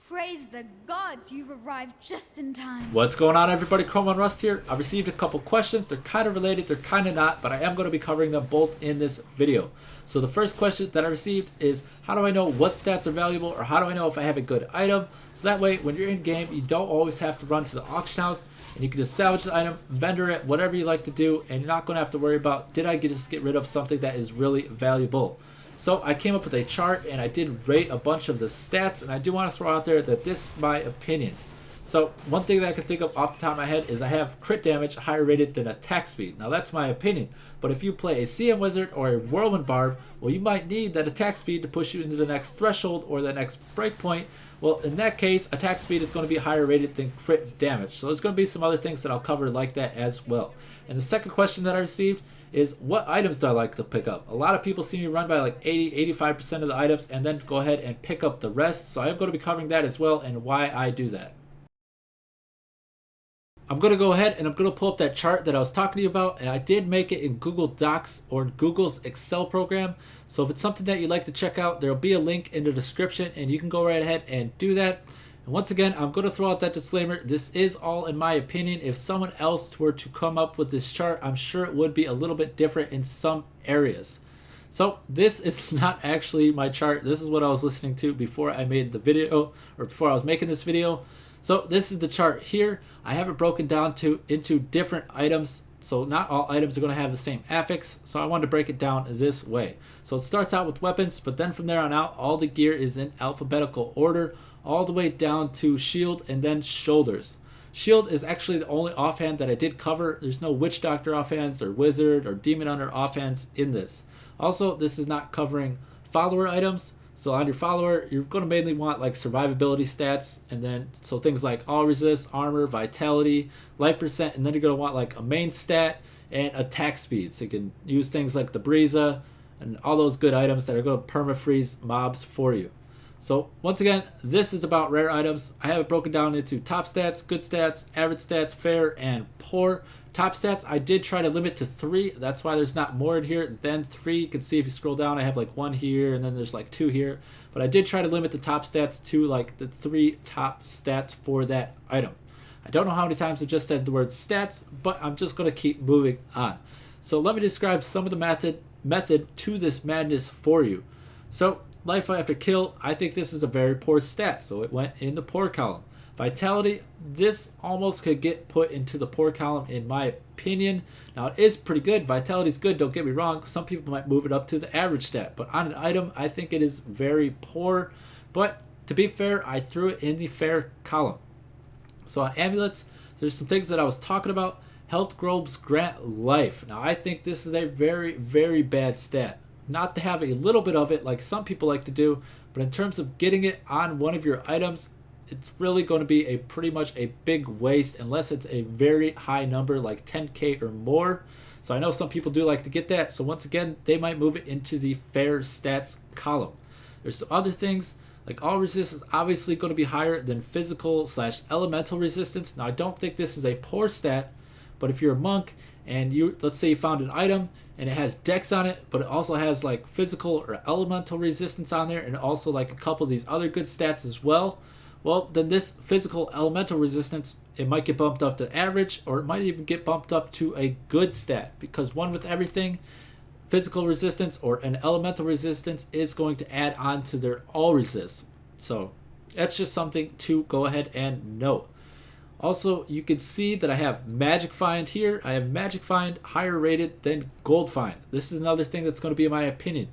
Praise the gods, you've arrived just in time. What's going on, everybody? Chrome on Rust here. I received a couple questions. They're kind of related, they're kind of not, but I am going to be covering them both in this video. So the first question that I received is, how do I know what stats are valuable, or how do I know if I have a good item? So that way, when you're in game, you don't always have to run to the auction house, and you can just salvage the item, vendor it, whatever you like to do, and you're not going to have to worry about, did I just get rid of something that is really valuable? So I came up with a chart and I did rate a bunch of the stats, and I do want to throw out there that this is my opinion. So one thing that I can think of off the top of my head is I have crit damage higher rated than attack speed. Now that's my opinion, but if you play a CM Wizard or a Whirlwind Barb, well, you might need that attack speed to push you into the next threshold or the next breakpoint. Well, in that case, attack speed is going to be higher rated than crit damage. So there's going to be some other things that I'll cover like that as well. And the second question that I received is, what items do I like to pick up? A lot of people see me run by like 80-85% of the items and then go ahead and pick up the rest. So I'm going to be covering that as well and why I do that. I'm going to go ahead and I'm going to pull up that chart that I was talking to you about, and I did make it in Google Docs or Google's Excel program. So if it's something that you'd like to check out, there'll be a link in the description and you can go right ahead and do that. And once again, I'm going to throw out that disclaimer. This is all in my opinion. If someone else were to come up with this chart, I'm sure it would be a little bit different in some areas. So this is not actually my chart. This is what I was listening to before I made the video, or before I was making this video. So this is the chart here. I have it broken down into different items. So not all items are going to have the same affix. So I wanted to break it down this way. So it starts out with weapons, but then from there on out, all the gear is in alphabetical order, all the way down to shield and then shoulders. Shield is actually the only offhand that I did cover. There's no Witch Doctor offhands or Wizard or Demon Hunter offhands in this. Also, this is not covering follower items. So on your follower, you're going to mainly want like survivability stats, and then so things like all resist, armor, vitality, life percent, and then you're going to want like a main stat and attack speed. So you can use things like the Breeza and all those good items that are going to perma-freeze mobs for you. So once again, this is about rare items. I have it broken down into top stats, good stats, average stats, fair, and poor. Top stats, I did try to limit to 3. That's why there's not more in here than 3. You can see if you scroll down, I have like 1 here, and then there's like 2 here. But I did try to limit the top stats to like the 3 top stats for that item. I don't know how many times I just said the word stats, but I'm just going to keep moving on. So let me describe some of the method to this madness for you. So life after kill, I think this is a very poor stat, so it went in the poor column. Vitality, this almost could get put into the poor column in my opinion. Now it is pretty good. Vitality is good, don't get me wrong. Some people might move it up to the average stat, but on an item, I think it is very poor. But to be fair, I threw it in the fair column. So on amulets, there's some things that I was talking about. Health globes grant life. Now I think this is a very, very bad stat. Not to have a little bit of it like some people like to do, but in terms of getting it on one of your items, it's really going to be a pretty much a big waste unless it's a very high number like 10k or more. So I know some people do like to get that, so once again they might move it into the fair stats column. There's some other things like all resistance is obviously going to be higher than physical / elemental resistance. Now I don't think this is a poor stat, but if you're a monk and let's say you found an item and it has dex on it, but it also has like physical or elemental resistance on there, and also like a couple of these other good stats as well, well, then this physical elemental resistance, it might get bumped up to average, or it might even get bumped up to a good stat, because one with everything, physical resistance or an elemental resistance is going to add on to their all resist. So that's just something to go ahead and note. Also, you can see that I have Magic Find here. I have Magic Find higher rated than Gold Find. This is another thing that's going to be my opinion.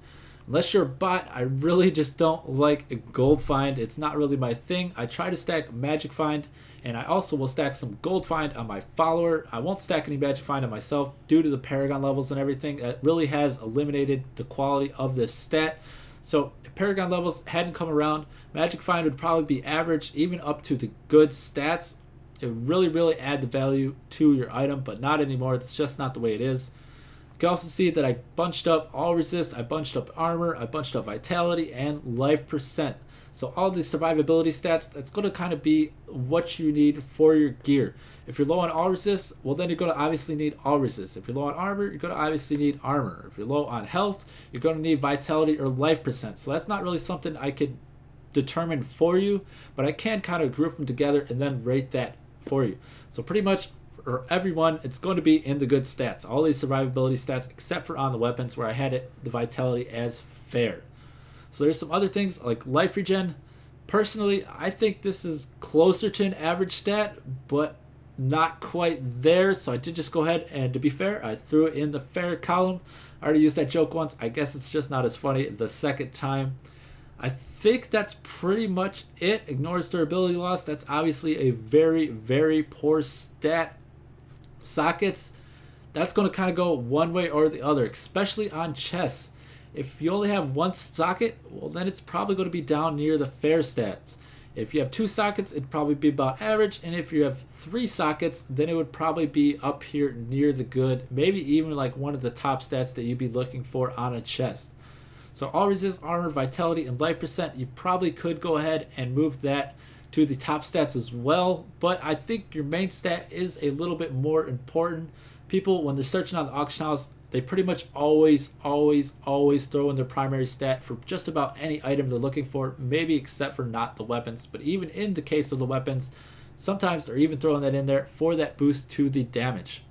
Unless you're a bot, I really just don't like a Gold Find. It's not really my thing. I try to stack Magic Find, and I also will stack some Gold Find on my follower. I won't stack any Magic Find on myself due to the Paragon levels and everything. It really has eliminated the quality of this stat. So if Paragon levels hadn't come around, Magic Find would probably be average, even up to the good stats. It would really, really add the value to your item, but not anymore. It's just not the way it is. You can also see that I bunched up all resist, I bunched up armor, I bunched up vitality, and life percent. So all these survivability stats, that's going to kind of be what you need for your gear. If you're low on all resist, well then you're going to obviously need all resist. If you're low on armor, you're going to obviously need armor. If you're low on health, you're going to need vitality or life percent. So that's not really something I could determine for you, but I can kind of group them together and then rate that for you. So pretty much for everyone, it's going to be in the good stats, all these survivability stats, except for on the weapons where I had it the vitality as fair. So there's some other things like life regen. Personally, I think this is closer to an average stat, but not quite there. So I did just go ahead and, to be fair, I threw it in the fair column. I already used that joke once. I guess it's just not as funny the second time. I think that's pretty much it. Ignores durability loss. That's obviously a very, very poor stat. Sockets, that's going to kind of go one way or the other, especially on chests. If you only have one socket, well, then it's probably going to be down near the fair stats. If you have two sockets, it'd probably be about average. And if you have three sockets, then it would probably be up here near the good, maybe even like one of the top stats that you'd be looking for on a chest. So all resist, armor, vitality, and life percent, you probably could go ahead and move that to the top stats as well. But I think your main stat is a little bit more important. People, when they're searching on the auction house, they pretty much always throw in their primary stat for just about any item they're looking for, maybe except for not the weapons. But even in the case of the weapons, sometimes they're even throwing that in there for that boost to the damage.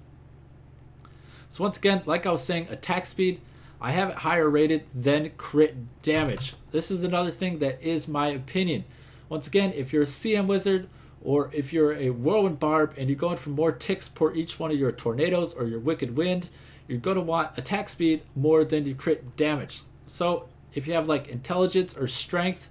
So once again, like I was saying, attack speed, I have it higher rated than crit damage. This is another thing that is my opinion. Once again, if you're a CM wizard or if you're a whirlwind barb and you're going for more ticks per each one of your tornadoes or your wicked wind, you're going to want attack speed more than your crit damage. So if you have like intelligence or strength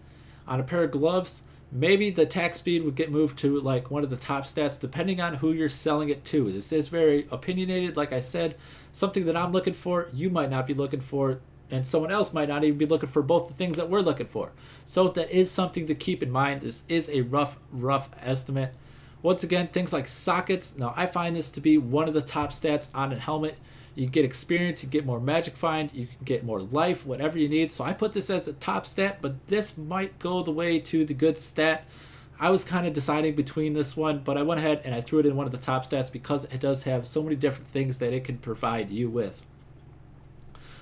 on a pair of gloves, maybe the attack speed would get moved to like one of the top stats depending on who you're selling it to. This is very opinionated. Like I said, something that I'm looking for, you might not be looking for, and someone else might not even be looking for both the things that we're looking for. So that is something to keep in mind. This is a rough estimate. Once again, things like sockets. Now, I find this to be one of the top stats on a helmet. You get experience, you get more magic find, you can get more life, whatever you need. So I put this as a top stat, but this might go the way to the good stat. I was kind of deciding between this one, but I went ahead and I threw it in one of the top stats because it does have so many different things that it can provide you with.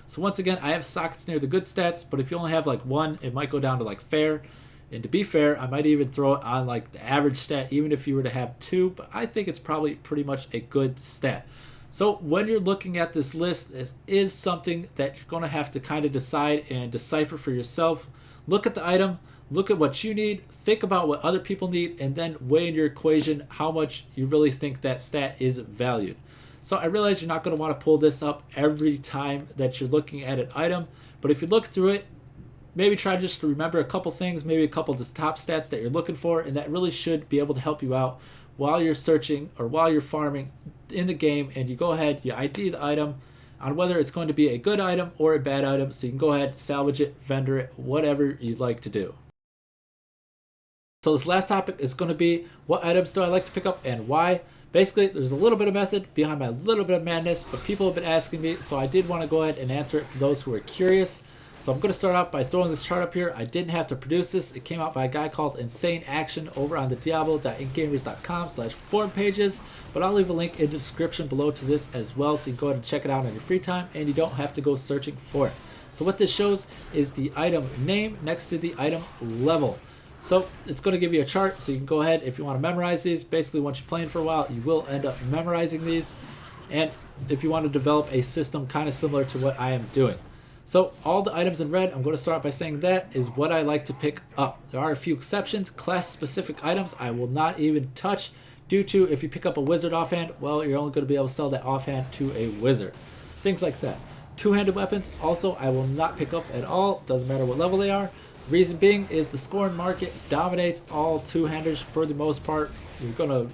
So once again, I have sockets near the good stats, but if you only have like one, it might go down to like fair. And to be fair, I might even throw it on like the average stat, even if you were to have two, but I think it's probably pretty much a good stat. So when you're looking at this list, this is something that you're going to have to kind of decide and decipher for yourself. Look at the item, look at what you need, think about what other people need, and then weigh in your equation how much you really think that stat is valued. So I realize you're not going to want to pull this up every time that you're looking at an item, but if you look through it, maybe try just to remember a couple things, maybe a couple of the top stats that you're looking for, and that really should be able to help you out while you're searching or while you're farming in the game. And you go ahead, you ID the item on whether it's going to be a good item or a bad item, so you can go ahead, salvage it, vendor it, whatever you'd like to do. So this last topic is going to be what items do I like to pick up and why. Basically, there's a little bit of method behind my little bit of madness, but people have been asking me, so I did want to go ahead and answer it for those who are curious. So I'm going to start out by throwing this chart up here. I didn't have to produce this. It came out by a guy called Insane Action over on the Diablo.inkgamers.com/forum pages, but I'll leave a link in the description below to this as well, so you can go ahead and check it out on your free time, and you don't have to go searching for it. So what this shows is the item name next to the item level. So it's going to give you a chart, so you can go ahead if you want to memorize these. Basically, once you're playing for a while, you will end up memorizing these. And if you want to develop a system kind of similar to what I am doing. So all the items in red, I'm going to start by saying that is what I like to pick up. There are a few exceptions. Class-specific items I will not even touch due to if you pick up a wizard offhand, well, you're only going to be able to sell that offhand to a wizard. Things like that. Two-handed weapons, also, I will not pick up at all. Doesn't matter what level they are. Reason being is the scoring market dominates all two-handers for the most part. You're going to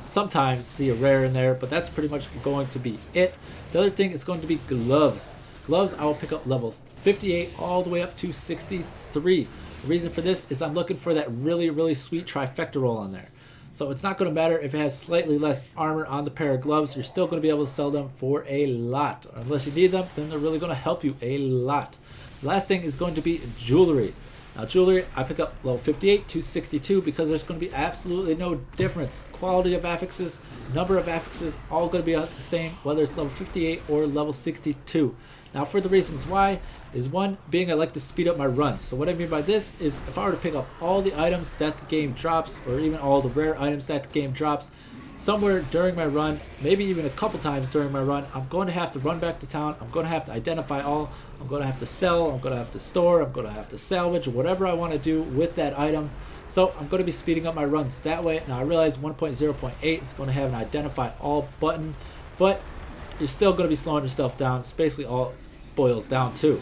sometimes see a rare in there, but that's pretty much going to be it. The other thing is going to be gloves. Gloves, I will pick up levels 58 all the way up to 63. The reason for this is I'm looking for that really sweet trifecta roll on there. So it's not going to matter if it has slightly less armor on the pair of gloves. You're still going to be able to sell them for a lot. Unless you need them, then they're really going to help you a lot. The last thing is going to be jewelry. Now jewelry, I pick up level 58 to 62 because there's going to be absolutely no difference. Quality of affixes, number of affixes, all going to be the same, whether it's level 58 or level 62. Now for the reasons why is one being I like to speed up my runs. So what I mean by this is if I were to pick up all the items that the game drops, or even all the rare items that the game drops, somewhere during my run, maybe even a couple times during my run, I'm going to have to run back to town. I'm going to have to identify all. I'm going to have to sell. I'm going to have to store. I'm going to have to salvage, whatever I want to do with that item. So I'm going to be speeding up my runs that way. Now I realize 1.0.8 is going to have an identify all button, but you're still going to be slowing yourself down. It's basically all it boils down to.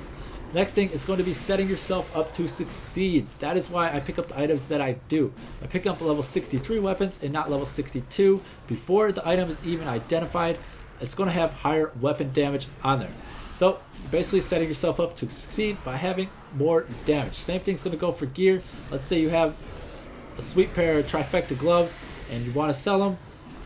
The next thing is going to be setting yourself up to succeed. That is why I pick up the items that I do. I pick up level 63 weapons and not level 62. Before the item is even identified, it's going to have higher weapon damage on there. So you're basically setting yourself up to succeed by having more damage. Same thing's going to go for gear. Let's say you have a sweet pair of trifecta gloves and you want to sell them,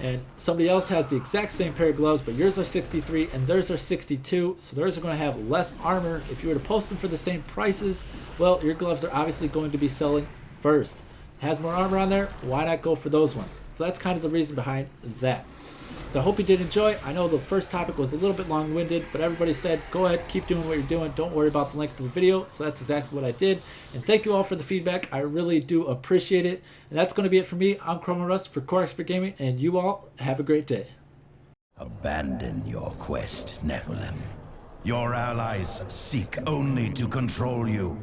and somebody else has the exact same pair of gloves, but yours are 63 and theirs are 62, so theirs are going to have less armor. If you were to post them for the same prices, well, your gloves are obviously going to be selling first. It has more armor on there, why not go for those ones? So that's kind of the reason behind that. So I hope you did enjoy. I know the first topic was a little bit long-winded, but everybody said, go ahead, keep doing what you're doing. Don't worry about the length of the video. So that's exactly what I did. And thank you all for the feedback. I really do appreciate it. And that's going to be it for me. I'm Chroma Rust for Core Expert Gaming, and you all have a great day. Abandon your quest, Nephilim. Your allies seek only to control you.